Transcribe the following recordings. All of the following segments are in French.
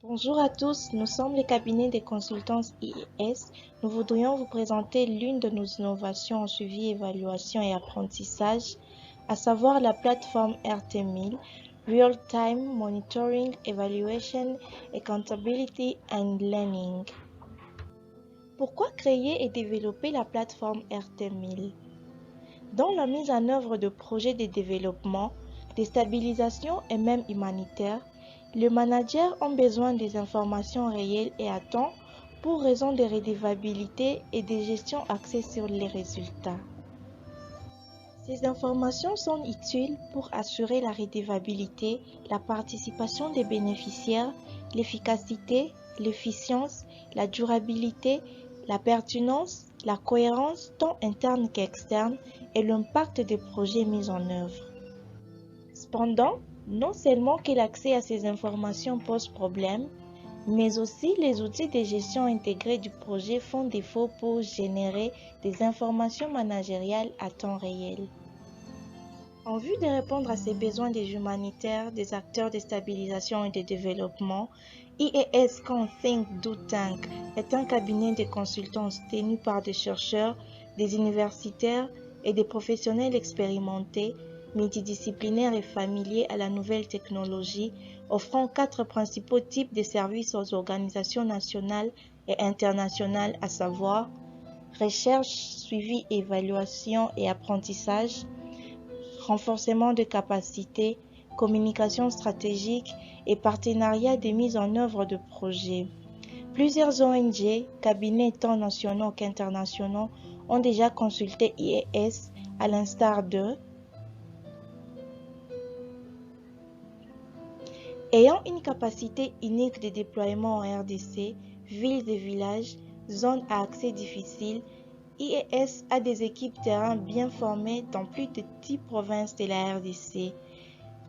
Bonjour à tous, nous sommes le cabinet des consultants IES. Nous voudrions vous présenter l'une de nos innovations en suivi, évaluation et apprentissage, à savoir la plateforme RT1000, Real Time Monitoring, Evaluation, Accountability and Learning. Pourquoi créer et développer la plateforme RT1000? Dans la mise en œuvre de projets de développement, de stabilisation et même humanitaire, les managers ont besoin des informations réelles et à temps pour raison de redevabilité et de gestion axée sur les résultats. Ces informations sont utiles pour assurer la redevabilité, la participation des bénéficiaires, l'efficacité, l'efficience, la durabilité, la pertinence, la cohérence tant interne qu'externe et l'impact des projets mis en œuvre. Cependant, non seulement que l'accès à ces informations pose problème, mais aussi les outils de gestion intégrés du projet font défaut pour générer des informations managériales à temps réel. En vue de répondre à ces besoins des humanitaires, des acteurs de stabilisation et de développement, IES Think Do Tank est un cabinet de consultants tenu par des chercheurs, des universitaires et des professionnels expérimentés, multidisciplinaires et familiers à la nouvelle technologie, offrant 4 principaux types de services aux organisations nationales et internationales, à savoir recherche, suivi, évaluation et apprentissage, renforcement de capacités, communication stratégique et partenariat de mise en œuvre de projets. Plusieurs ONG, cabinets tant nationaux qu'internationaux, ont déjà consulté IES à l'instar de ayant une capacité unique de déploiement en RDC, villes et villages, zones à accès difficile. IES a des équipes terrain bien formées dans plus de 10 provinces de la RDC.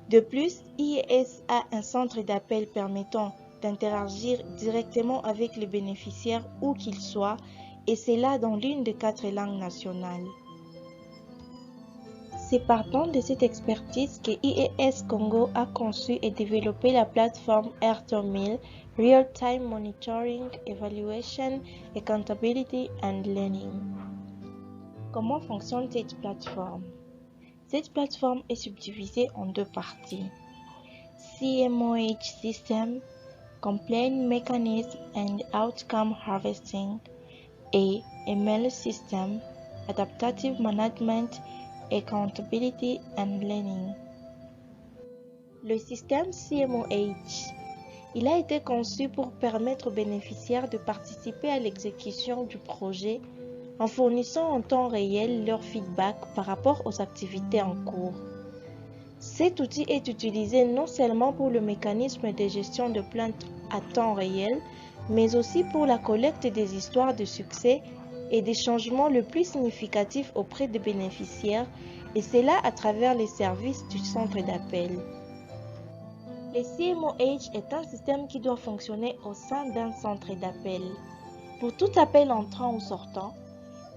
De plus, IES a un centre d'appel permettant d'interagir directement avec les bénéficiaires où qu'ils soient, et cela dans l'une des 4 langues nationales. C'est partant de cette expertise que IES Congo a conçu et développé la plateforme RT1000, Real Time Monitoring, Evaluation, Accountability and Learning. Comment fonctionne cette plateforme? Cette plateforme est subdivisée en 2 parties. CMOH System, Complaint Mechanism and Outcome Harvesting, et ML System, Adaptive Management, Accountability and Learning. Le système CMOH, il a été conçu pour permettre aux bénéficiaires de participer à l'exécution du projet en fournissant en temps réel leur feedback par rapport aux activités en cours. Cet outil est utilisé non seulement pour le mécanisme de gestion de plaintes à temps réel, mais aussi pour la collecte des histoires de succès et des changements le plus significatifs auprès des bénéficiaires, et cela à travers les services du centre d'appel. Le CMOH est un système qui doit fonctionner au sein d'un centre d'appel. Pour tout appel entrant ou sortant,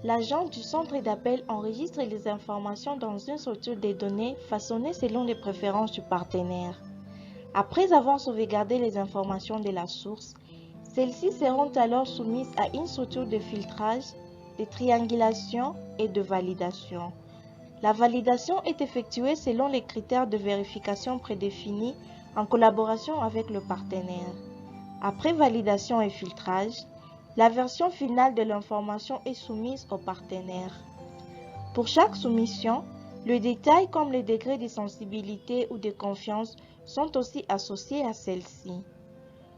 l'agent du centre d'appel enregistre les informations dans une structure de données façonnée selon les préférences du partenaire. Après avoir sauvegardé les informations de la source, celles-ci seront alors soumises à une structure de filtrage, de triangulation et de validation. La validation est effectuée selon les critères de vérification prédéfinis en collaboration avec le partenaire. Après validation et filtrage, la version finale de l'information est soumise au partenaire. Pour chaque soumission, le détail comme le degré de sensibilité ou de confiance sont aussi associés à celle-ci.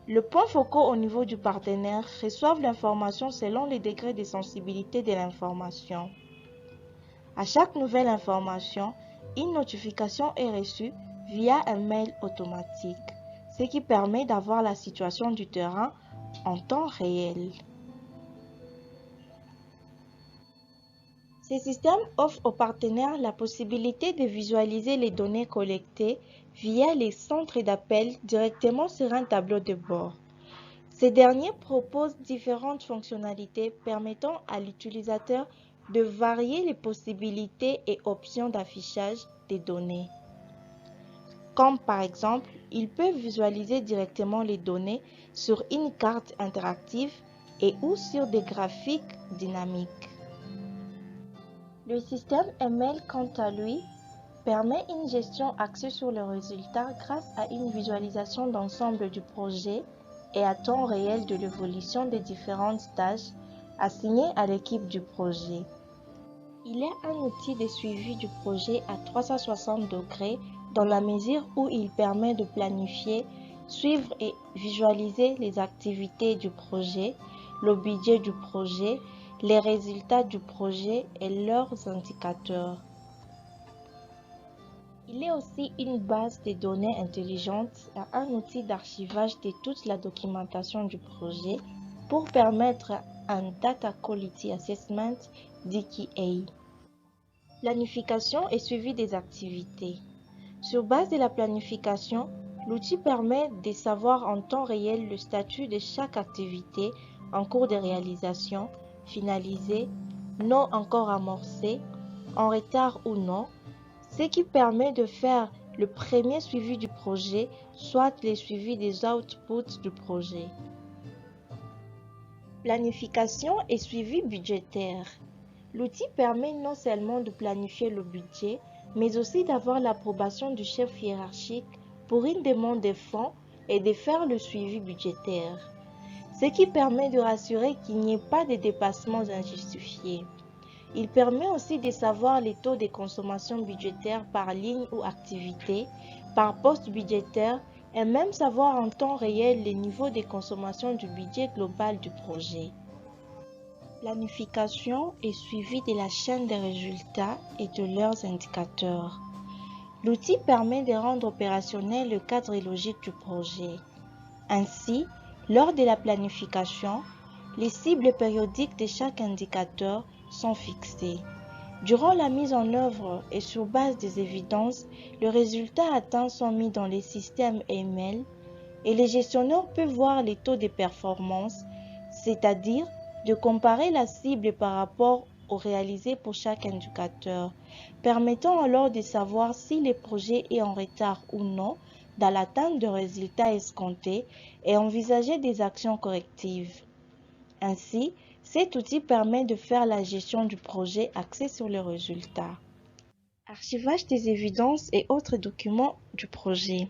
Le point focal au niveau du partenaire reçoit l'information selon le degré de sensibilité de l'information. À chaque nouvelle information, une notification est reçue via un mail automatique, ce qui permet d'avoir la situation du terrain en temps réel. Ces systèmes offrent aux partenaires la possibilité de visualiser les données collectées via les centres d'appel directement sur un tableau de bord. Ces derniers proposent différentes fonctionnalités permettant à l'utilisateur de varier les possibilités et options d'affichage des données, comme par exemple ils peuvent visualiser directement les données sur une carte interactive et ou sur des graphiques dynamiques. Le système ML, quant à lui, permet une gestion axée sur le résultat grâce à une visualisation d'ensemble du projet et à temps réel de l'évolution des différentes tâches assignées à l'équipe du projet. Il est un outil de suivi du projet à 360 degrés dans la mesure où il permet de planifier, suivre et visualiser les activités du projet, le budget du projet, les résultats du projet et leurs indicateurs. Il est aussi une base de données intelligente et un outil d'archivage de toute la documentation du projet pour permettre un Data Quality Assessment DQA. Planification et suivi des activités. Sur base de la planification, l'outil permet de savoir en temps réel le statut de chaque activité en cours de réalisation, finalisée, non encore amorcée, en retard ou non, ce qui permet de faire le premier suivi du projet, soit le suivi des outputs du projet. Planification et suivi budgétaire. L'outil permet non seulement de planifier le budget, mais aussi d'avoir l'approbation du chef hiérarchique pour une demande de fonds et de faire le suivi budgétaire, ce qui permet de rassurer qu'il n'y ait pas de dépassements injustifiés. Il permet aussi de savoir les taux de consommation budgétaire par ligne ou activité, par poste budgétaire et même savoir en temps réel les niveaux de consommation du budget global du projet. Planification et suivi de la chaîne des résultats et de leurs indicateurs. L'outil permet de rendre opérationnel le cadre logique du projet. Ainsi, lors de la planification, les cibles périodiques de chaque indicateur sont fixées. Durant la mise en œuvre et sur base des évidences, les résultats atteints sont mis dans les systèmes ML et les gestionnaires peuvent voir les taux de performance, c'est-à-dire de comparer la cible par rapport au réalisé pour chaque indicateur, permettant alors de savoir si le projet est en retard ou non dans l'atteinte de résultats escomptés et envisager des actions correctives. Ainsi, cet outil permet de faire la gestion du projet axée sur les résultats. Archivage des évidences et autres documents du projet.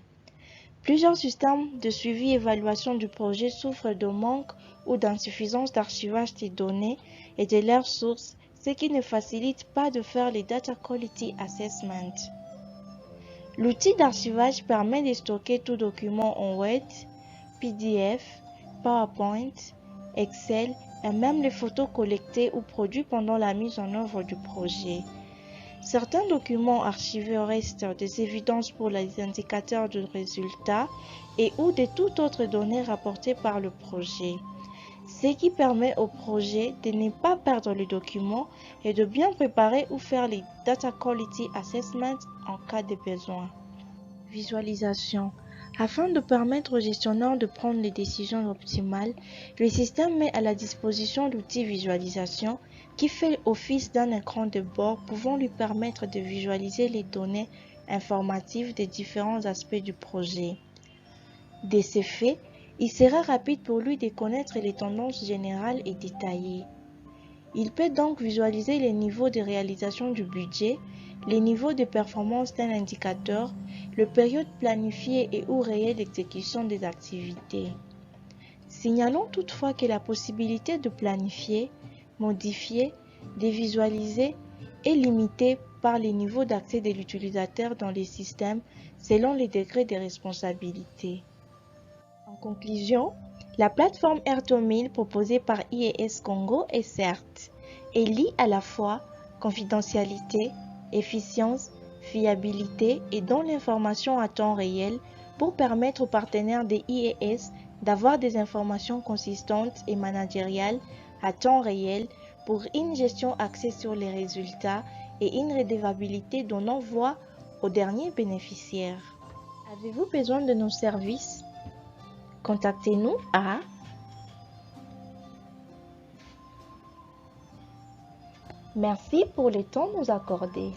Plusieurs systèmes de suivi et évaluation du projet souffrent de manque ou d'insuffisance d'archivage des données et de leurs sources, ce qui ne facilite pas de faire les Data Quality Assessment. L'outil d'archivage permet de stocker tout document en Word, PDF, PowerPoint, Excel et même les photos collectées ou produites pendant la mise en œuvre du projet. Certains documents archivés restent des évidences pour les indicateurs de résultats et ou de toutes autres données rapportées par le projet, ce qui permet au projet de ne pas perdre le document et de bien préparer ou faire les Data Quality Assessment en cas de besoin. Visualisation. Afin de permettre au gestionnaire de prendre les décisions optimales, le système met à la disposition l'outil visualisation qui fait office d'un écran de bord pouvant lui permettre de visualiser les données informatives des différents aspects du projet. De ce fait, il sera rapide pour lui de connaître les tendances générales et détaillées. Il peut donc visualiser les niveaux de réalisation du budget, les niveaux de performance d'un indicateur, le période planifiée et ou réelle d'exécution des activités. Signalons toutefois que la possibilité de planifier, modifier, de visualiser est limitée par les niveaux d'accès de l'utilisateur dans les systèmes selon les degrés de responsabilité. En conclusion, la plateforme Airto1000 proposée par IES Congo est certes et lie à la fois confidentialité, efficience, fiabilité et dans l'information à temps réel pour permettre aux partenaires des IES d'avoir des informations consistantes et managériales à temps réel pour une gestion axée sur les résultats et une redevabilité donnant voix aux derniers bénéficiaires. Avez-vous besoin de nos services? Contactez-nous à Merci pour le temps nous accordé.